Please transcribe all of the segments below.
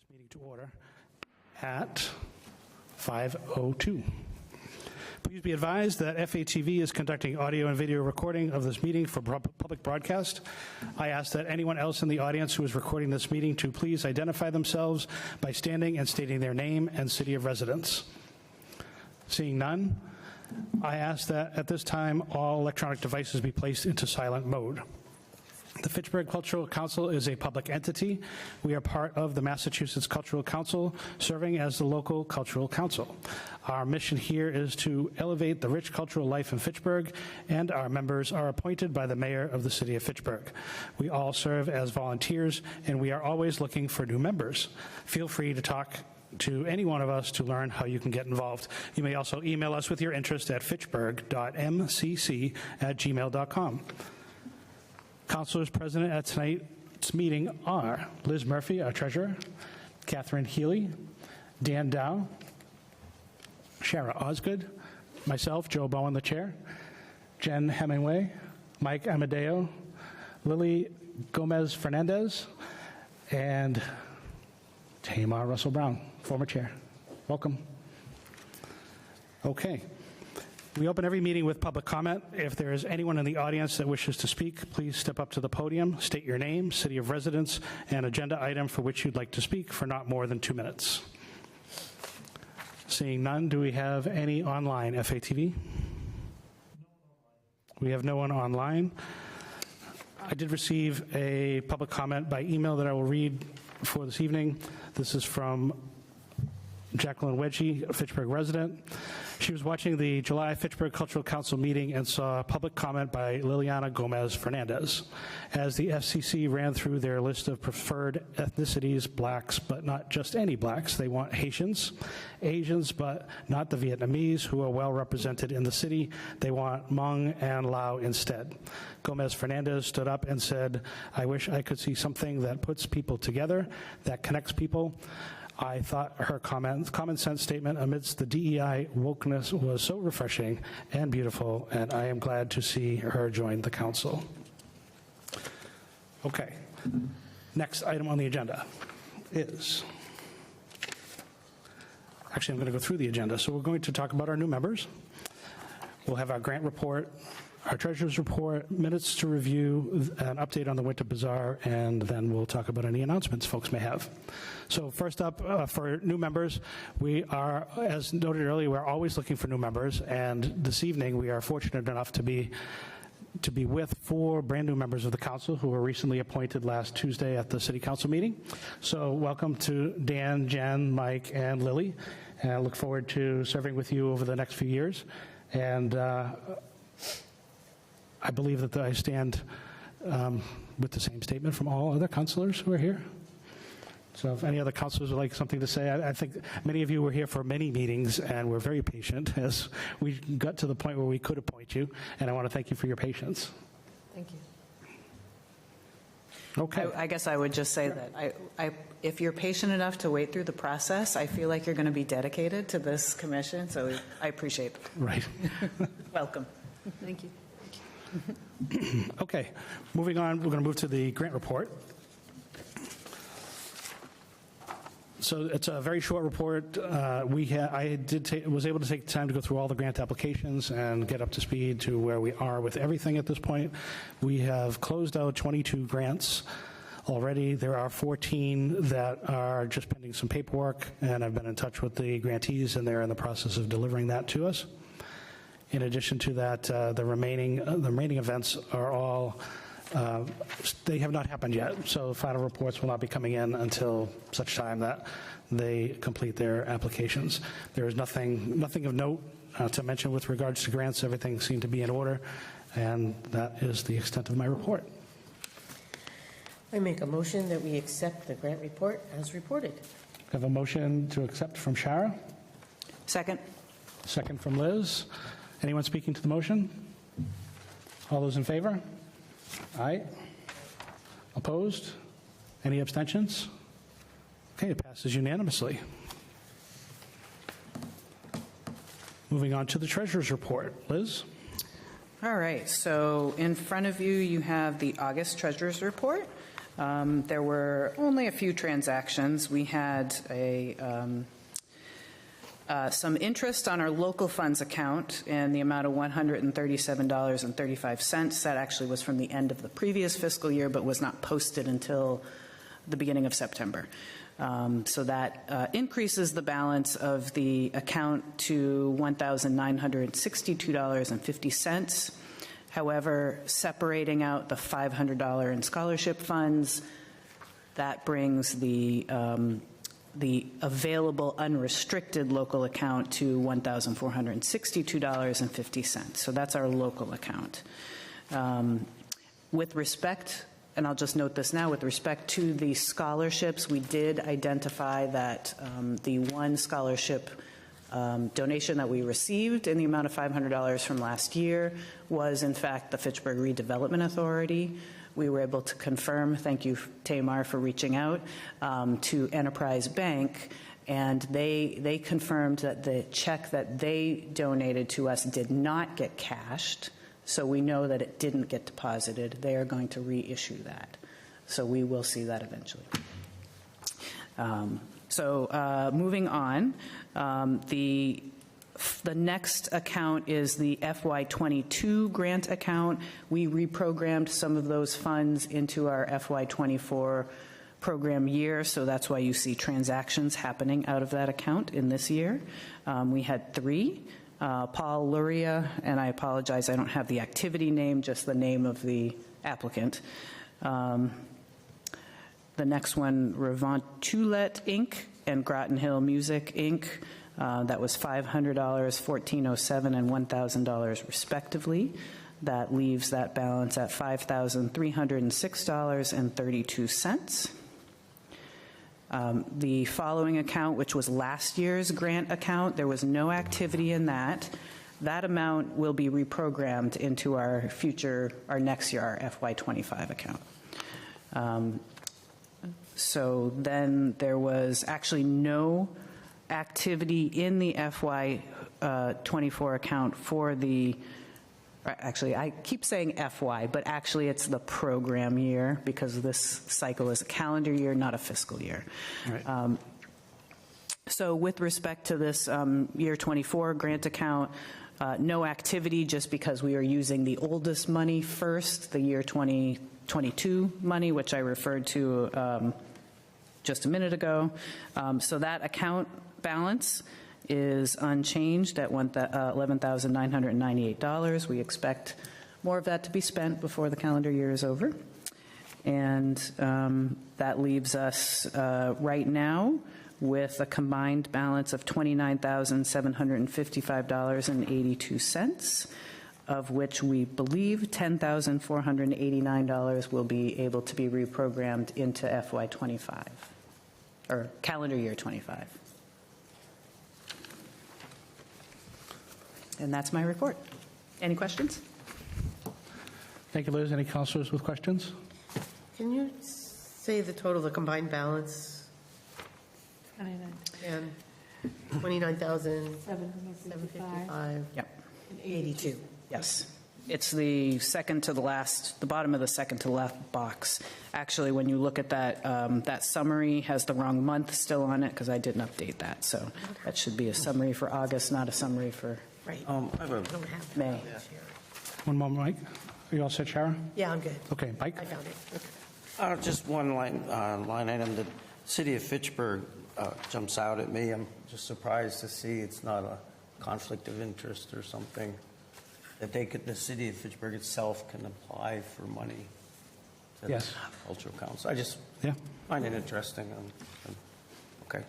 Meeting to order at 5:02. Please be advised that FATV is conducting audio and video recording of this meeting for public broadcast. I ask that anyone else in the audience who is recording this meeting to please identify themselves by standing and stating their name and city of residence. Seeing none, I ask that at this time all electronic devices be placed into silent mode. The Fitchburg Cultural Council is a public entity. We are part of the Massachusetts Cultural Council, serving as the local cultural council. Our mission here is to elevate the rich cultural life in Fitchburg, and our members are appointed by the mayor of the city of Fitchburg. We all serve as volunteers, and we are always looking for new members. Feel free to talk to any one of us to learn how you can get involved. You may also email us with your interest at fitchburg.mcc@gmail.com. Councilors present at tonight's meeting are Liz Murphy, our treasurer, Catherine Healy, Dan Dow, Shara Osgood, myself, Joe Bowen, the chair, Jen Hemingway, Mike Amadeo, Lily Gomez-Fernandez, and Tamar Russell-Brown, former chair. Welcome. Okay. We open every meeting with public comment. If there is anyone in the audience that wishes to speak, please step up to the podium, state your name, city of residence, and agenda item for which you'd like to speak for not more than 2 minutes. Seeing none, do we have any online, FATV? We have no one online. I did receive a public comment by email that I will read for this evening. This is from Jacqueline Wedgie, a Fitchburg resident. She was watching the July Fitchburg Cultural Council meeting and saw a public comment by Liliana Gomez-Fernandez. As the FCC ran through their list of preferred ethnicities, blacks, but not just any blacks, they want Haitians, Asians, but not the Vietnamese, who are well represented in the city. They want Hmong and Lao instead. Gomez-Fernandez stood up and said, "I wish I could see something that puts people together, that connects people." I thought her common sense statement amidst the DEI wokeness was so refreshing and beautiful, and I am glad to see her join the council. Okay, next item on the agenda is, actually I'm going to go through the agenda. So we're going to talk about our new members. We'll have our grant report, our treasurer's report, minutes to review, an update on the Winter Bazaar, and then we'll talk about any announcements folks may have. So first up, for new members, we are, as noted earlier, we're always looking for new members, and this evening we are fortunate enough to be with 4 brand new members of the council who were recently appointed last Tuesday at the city council meeting. So welcome to Dan, Jen, Mike, and Lily, and I look forward to serving with you over the next few years. And I believe that I stand with the same statement from all other councilors who are here. So if any other councilors would like something to say, I think many of you were here for many meetings and were very patient as we got to the point where we could appoint you, and I want to thank you for your patience. Thank you. Okay. I guess I would just say that if you're patient enough to wait through the process, I feel like you're going to be dedicated to this commission, so I appreciate it. Right. Welcome. Thank you. Okay, moving on, we're going to move to the grant report. So it's a very short report. I was able to take the time to go through all the grant applications and get up to speed to where we are with everything at this point. We have closed out 22 grants already. There are 14 that are just pending some paperwork, and I've been in touch with the grantees, and they're in the process of delivering that to us. In addition to that, the remaining events are all, they have not happened yet, so final reports will not be coming in until such time that they complete their applications. There is nothing of note to mention with regards to grants. Everything seemed to be in order, and that is the extent of my report. I make a motion that we accept the grant report as reported. I have a motion to accept from Shara. Second. Second from Liz. Anyone speaking to the motion? All those in favor? Aye. Opposed? Any abstentions? Okay, it passes unanimously. Moving on to the treasurer's report. Liz? All right, so in front of you, you have the August treasurer's report. There were only a few transactions. We had some interest on our local funds account in the amount of $137.35. That actually was from the end of the previous fiscal year, but was not posted until the beginning of September. So that increases the balance of the account to $1,962.50. However, separating out the $500 in scholarship funds, that brings the available unrestricted local account to $1,462.50. So that's our local account. With respect, and I'll just note this now, with respect to the scholarships, we did identify that the one scholarship donation that we received in the amount of $500 from last year was, in fact, the Fitchburg Redevelopment Authority. We were able to confirm, thank you, Tamar, for reaching out to Enterprise Bank, and they confirmed that the check that they donated to us did not get cashed, so we know that it didn't get deposited. They are going to reissue that, so we will see that eventually. Moving on, the next account is the FY22 grant account. We reprogrammed some of those funds into our FY24 program year, so that's why you see transactions happening out of that account in this year. We had 3. Paul Luria, and I apologize, I don't have the activity name, just the name of the applicant. The next one, Revant Toulet, Inc., and Groton Hill Music, Inc., that was $500, $1,407, and $1,000 respectively. That leaves that balance at $5,306.32. The following account, which was last year's grant account, there was no activity in that. That amount will be reprogrammed into our next year, our FY25 account. So then there was actually no activity in the FY24 account for actually, I keep saying FY, but actually it's the program year because this cycle is a calendar year, not a fiscal year. Right. So with respect to this year 24 grant account, no activity just because we are using the oldest money first, the year 2022 money, which I referred to just a minute ago. So that account balance is unchanged at $11,998. We expect more of that to be spent before the calendar year is over. And that leaves us right now with a combined balance of $29,755.82, of which we believe $10,489 will be able to be reprogrammed into FY25, or calendar year 25. And that's my report. Any questions? Thank you, Liz. Any councilors with questions? Can you say the total, the combined balance? 29. And 29,755. Yep. 82. Yes. It's the second to the last, the bottom of the second to the left box. Actually, when you look at that, that summary has the wrong month still on it because I didn't update that. So that should be a summary for August, not a summary for Right. I have a Don't have May. that here. One moment, Mike. Are you all set, Sharon? Yeah, I'm good. Okay, Mike? I found it. Okay. just one line item. The city of Fitchburg jumps out at me. I'm just surprised to see it's not a conflict of interest or something that the city of Fitchburg itself can apply for money to Yes. the cultural council. I just Yeah. find it interesting. Okay.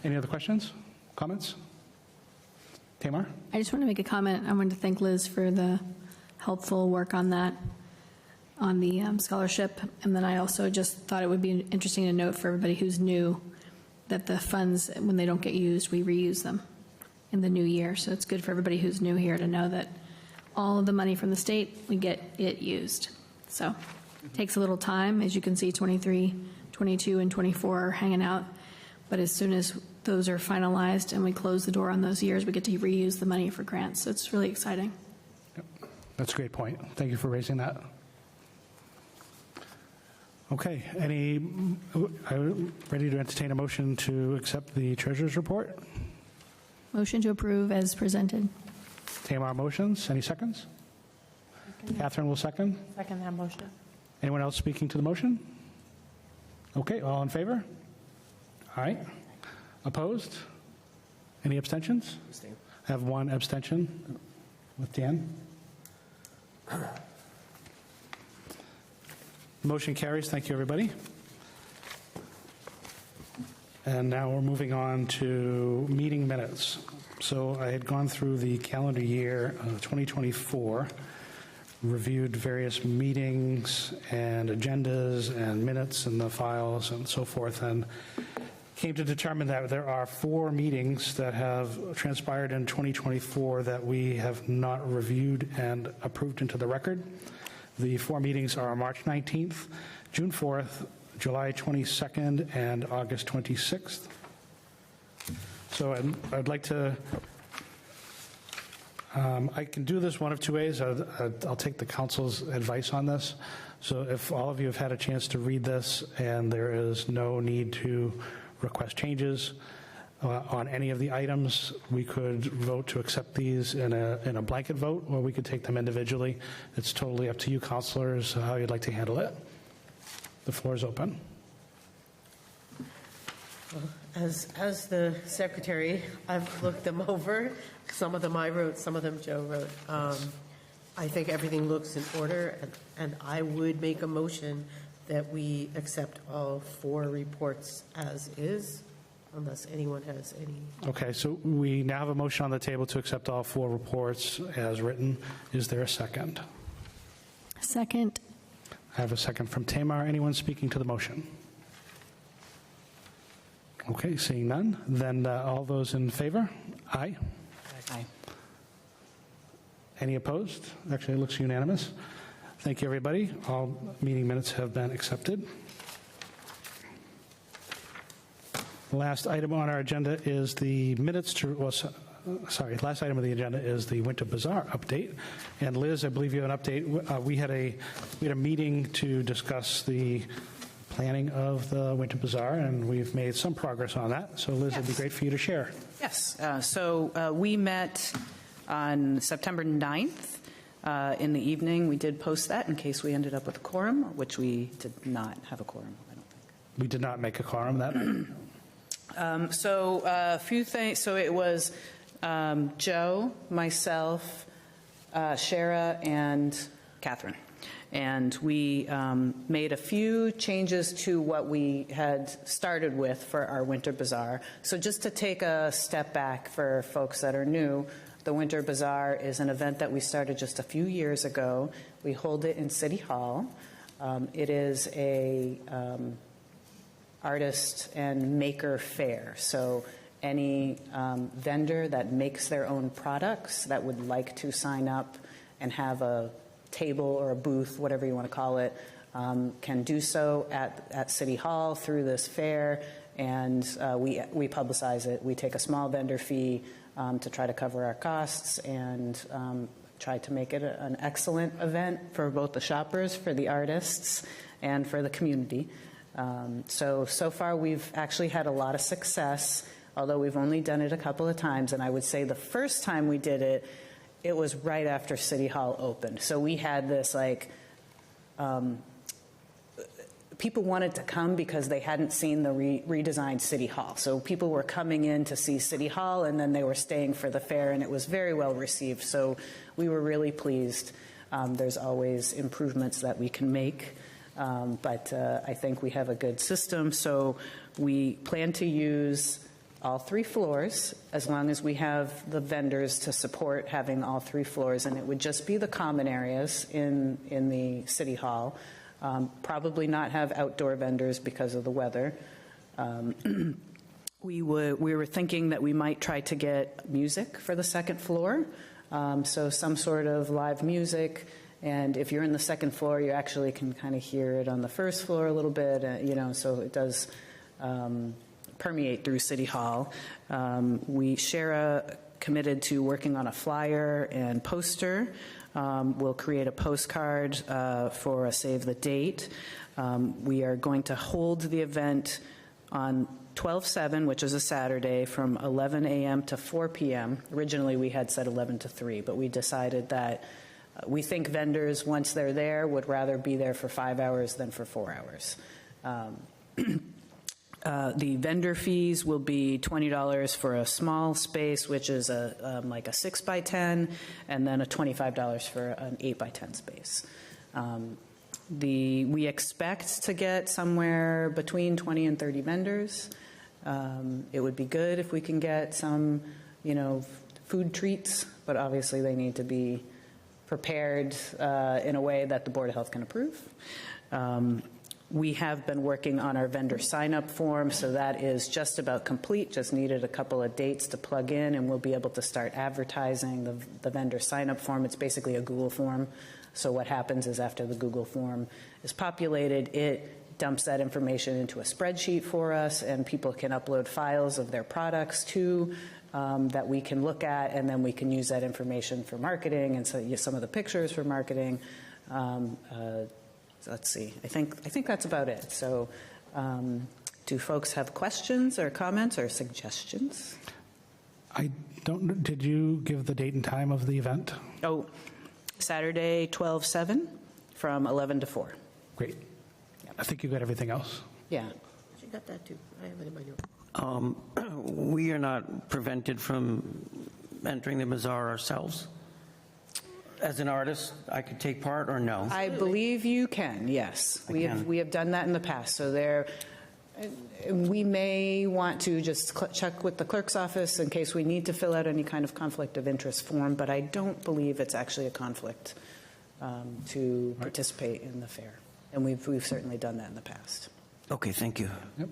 Any other questions, comments? Tamar? I just want to make a comment. I wanted to thank Liz for the helpful work on that, on the scholarship. And then I also just thought it would be interesting to note for everybody who's new that the funds, when they don't get used, we reuse them in the new year. So it's good for everybody who's new here to know that all of the money from the state, we get it used. So it takes a little time. As you can see, 23, 22, and 24 are hanging out. But as soon as those are finalized and we close the door on those years, we get to reuse the money for grants. So it's really exciting. That's a great point. Thank you for raising that. Okay, ready to entertain a motion to accept the treasurer's report? Motion to approve as presented. Tamar motions. Any seconds? Catherine will second. Second that motion. Anyone else speaking to the motion? Okay, all in favor? All right. Opposed? Any abstentions? I have one abstention with Dan. Motion carries. Thank you, everybody. And now we're moving on to meeting minutes. So I had gone through the calendar year 2024, reviewed various meetings and agendas and minutes and the files and so forth, and came to determine that there are 4 meetings that have transpired in 2024 that we have not reviewed and approved into the record. The 4 meetings are March 19th, June 4th, July 22nd, and August 26th. So I'd like to, I can do this one of 2 ways. I'll take the council's advice on this. So if all of you have had a chance to read this and there is no need to request changes on any of the items, we could vote to accept these in a blanket vote, or we could take them individually. It's totally up to you, councilors, how you'd like to handle it. The floor is open. As the secretary, I've looked them over. Some of them I wrote, some of them Joe wrote. I think everything looks in order, and I would make a motion that we accept all 4 reports as is, unless anyone has any. Okay, so we now have a motion on the table to accept all 4 reports as written. Is there a second? Second. I have a second from Tamar. Anyone speaking to the motion? Okay, seeing none, then all those in favor? Aye. Aye. Any opposed? Actually, it looks unanimous. Thank you, everybody. All meeting minutes have been accepted. The last item on our agenda is the minutes to, last item of the agenda is the Winter Bazaar update. And Liz, I believe you have an update. We had a meeting to discuss the planning of the Winter Bazaar, and we've made some progress on that. So Liz, it'd be great for you to share. Yes. So we met on September 9th in the evening. We did post that in case we ended up with a quorum, which we did not have a quorum, I don't think. We did not make a quorum that night. So a few things. So it was Joe, myself, Shara, and Catherine. And we made a few changes to what we had started with for our Winter Bazaar. So just to take a step back for folks that are new, the Winter Bazaar is an event that we started just a few years ago. We hold it in City Hall. It is a artist and maker fair. So any vendor that makes their own products that would like to sign up and have a table or a booth, whatever you want to call it, can do so at City Hall through this fair, and we publicize it. We take a small vendor fee to try to cover our costs and try to make it an excellent event for both the shoppers, for the artists, and for the community. So far we've actually had a lot of success, although we've only done it a couple of times, and I would say the first time we did it, it was right after City Hall opened. So we had this people wanted to come because they hadn't seen the redesigned City Hall. So people were coming in to see City Hall, and then they were staying for the fair, and it was very well received. So we were really pleased. There's always improvements that we can make, but I think we have a good system. So we plan to use all 3 floors, as long as we have the vendors to support having all 3 floors, and it would just be the common areas in the City Hall. Probably not have outdoor vendors because of the weather. We were thinking that we might try to get music for the 2nd floor, so some sort of live music. And if you're in the 2nd floor, you actually can kind of hear it on the 1st floor a little bit, so it does permeate through City Hall. Shara committed to working on a flyer and poster. We'll create a postcard for a save the date. We are going to hold the event on 12/7, which is a Saturday, from 11 a.m. to 4 p.m. Originally, we had said 11 to 3, but we decided that we think vendors, once they're there, would rather be there for 5 hours than for 4 hours. The vendor fees will be $20 for a small space, which is like a 6 by 10, and then a $25 for an 8 by 10 space. We expect to get somewhere between 20 and 30 vendors. It would be good if we can get some, food treats, but obviously they need to be prepared in a way that the Board of Health can approve. We have been working on our vendor sign-up form, so that is just about complete, just needed a couple of dates to plug in, and we'll be able to start advertising the vendor sign-up form. It's basically a Google form. So what happens is after the Google form is populated, it dumps that information into a spreadsheet for us, and people can upload files of their products too that we can look at, and then we can use that information for marketing, and so some of the pictures for marketing. Let's see. I think that's about it. So do folks have questions or comments or suggestions? I don't, did you give the date and time of the event? Oh, Saturday, 12/7 from 11 to 4. Great. I think you got everything else. Yeah. She got that too. I have it in my note. We are not prevented from entering the bazaar ourselves. As an artist, I could take part or no? I believe you can, yes. I We can. have done that in the past. So we may want to just check with the clerk's office in case we need to fill out any kind of conflict of interest form, but I don't believe it's actually a conflict to participate in the fair. And we've certainly done that in the past. Okay, thank you. Yep.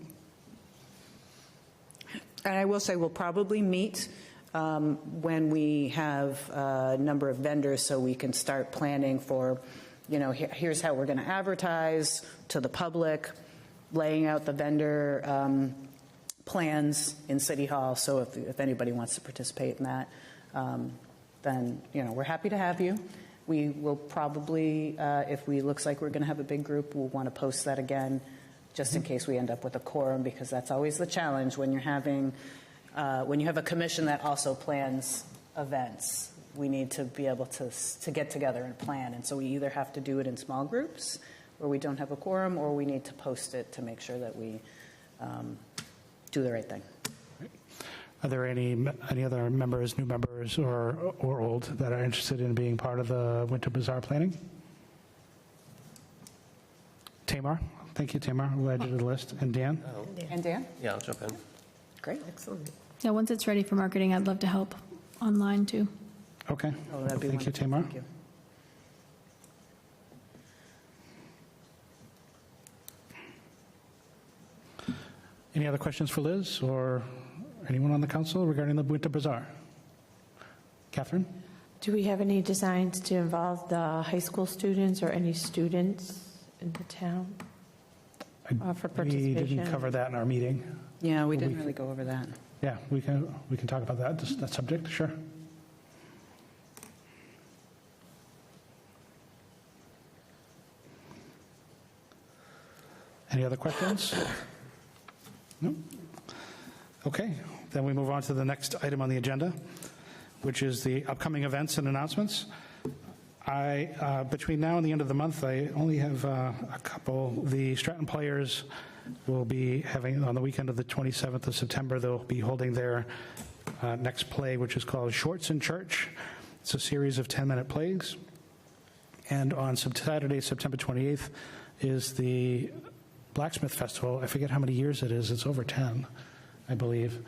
And I will say we'll probably meet when we have a number of vendors so we can start planning for, here's how we're going to advertise to the public, laying out the vendor plans in City Hall. So if anybody wants to participate in that, then, we're happy to have you. We will probably, if we looks like we're going to have a big group, we'll want to post that again just in case we end up with a quorum, because that's always the challenge when you're having, when you have a commission that also plans events. We need to be able to get together and plan. And so we either have to do it in small groups where we don't have a quorum, or we need to post it to make sure that we do the right thing. Are there any other members, new members, or old, that are interested in being part of the Winter Bazaar planning? Tamar? Thank you, Tamar. We'll add you to the list. And Dan? And Dan? Yeah, I'll jump in. Great. Excellent. Yeah, once it's ready for marketing, I'd love to help online too. Okay. Oh, that'd be Thank you, wonderful. Tamar. Thank you. Any other questions for Liz or anyone on the council regarding the Winter Bazaar? Catherine? Do we have any designs to involve the high school students or any students in the town for We participation? didn't cover that in our meeting. Yeah, we didn't really go over that. Yeah, we can talk about that subject, sure. Any other questions? No? Okay, then we move on to the next item on the agenda, which is the upcoming events and announcements. Between now and the end of the month, I only have a couple. The Stratton Players will be having, on the weekend of the 27th of September, they'll be holding their next play, which is called Shorts in Church. It's a series of 10-minute plays. And on Saturday, September 28th, is the Blacksmith Festival. I forget how many years it is. It's over 10, I believe.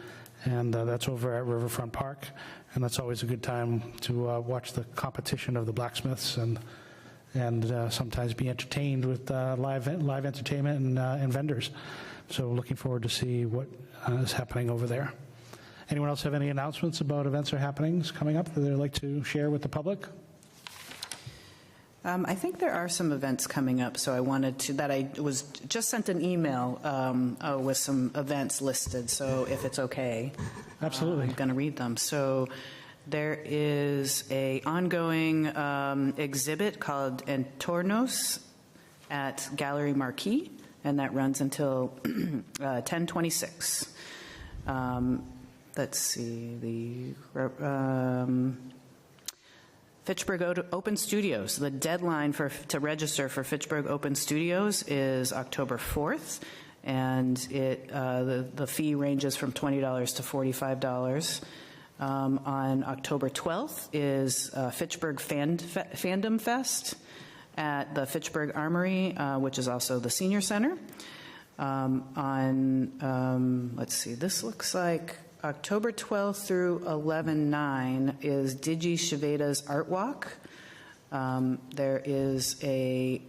And that's over at Riverfront Park. And that's always a good time to watch the competition of the blacksmiths and sometimes be entertained with live entertainment and vendors. So looking forward to see what is happening over there. Anyone else have any announcements about events or happenings coming up that they'd like to share with the public? I think there are some events coming up, so I wanted to, that I was, just sent an email with some events listed, so if it's okay. Absolutely. I'm going to read them. So there is a ongoing exhibit called Entornos at Gallery Marquis, and that runs until 10/26. Let's see, the Fitchburg Open Studios. The deadline to register for Fitchburg Open Studios is October 4th, and the fee ranges from $20 to $45. On October 12th is Fitchburg Fandom Fest at the Fitchburg Armory, which is also the Senior Center. Let's see, this looks like October 12th through 11/9 is Digi Shiveda's Art Walk. There is a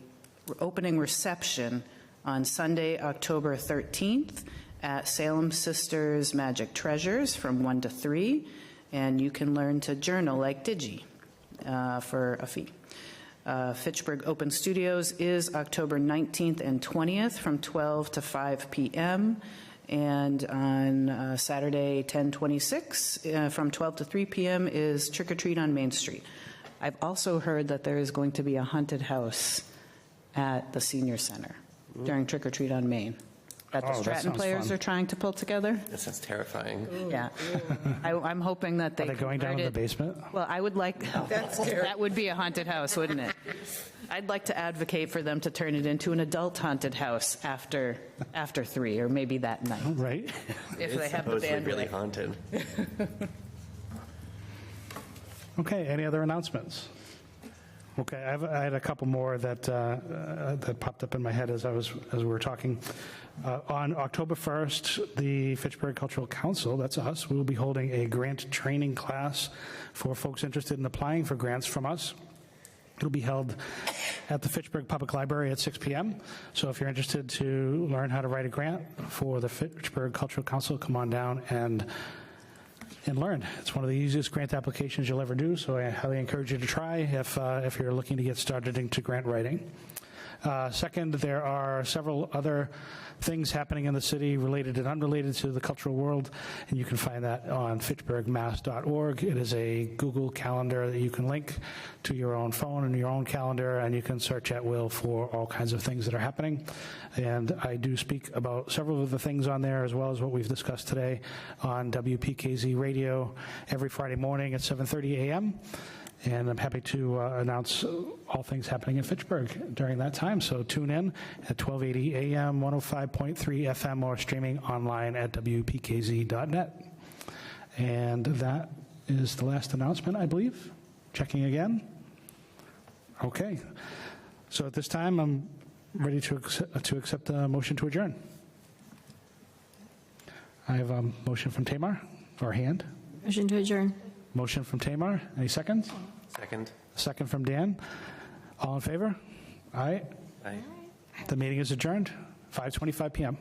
opening reception on Sunday, October 13th at Salem Sisters Magic Treasures from 1 to 3, and you can learn to journal like Digi for a fee. Fitchburg Open Studios is October 19th and 20th from 12 to 5 p.m., and on Saturday, 10/26, from 12 to 3 p.m. is Trick or Treat on Main Street. I've also heard that there is going to be a haunted house at the Senior Center during Trick or Treat on Main that the Oh, that Stratton sounds players fun. are trying to pull together. That sounds terrifying. Yeah. I'm hoping that Are they going down in the basement? Well, I would like, That's terrible. that would be a haunted house, wouldn't it? I'd like to advocate for them to turn it into an adult haunted house after 3, or maybe that night, Right? if they have the Supposedly really bandwidth. haunted. Okay, any other announcements? Okay, I had a couple more that popped up in my head as we were talking. On October 1st, the Fitchburg Cultural Council, that's us, we will be holding a grant training class for folks interested in applying for grants from us. It'll be held at the Fitchburg Public Library at 6 p.m. So if you're interested to learn how to write a grant for the Fitchburg Cultural Council, come on down and learn. It's one of the easiest grant applications you'll ever do, so I highly encourage you to try if you're looking to get started into grant writing. Second, there are several other things happening in the city related and unrelated to the cultural world, and you can find that on fitchburgmass.org. It is a Google Calendar that you can link to your own phone and your own calendar, and you can search at will for all kinds of things that are happening. And I do speak about several of the things on there, as well as what we've discussed today on WPKZ Radio every Friday morning at 7:30 a.m., and I'm happy to announce all things happening in Fitchburg during that time. So tune in at 1280 AM, 105.3 FM, or streaming online at WPKZ.net. And that is the last announcement, I believe. Checking again. Okay. So at this time, I'm ready to accept the motion to adjourn. I have a motion from Tamar, or hand. Motion to adjourn. Motion from Tamar. Any seconds? Second. Second from Dan. All in favor? Aye. Aye. The meeting is adjourned, 5:25 p.m.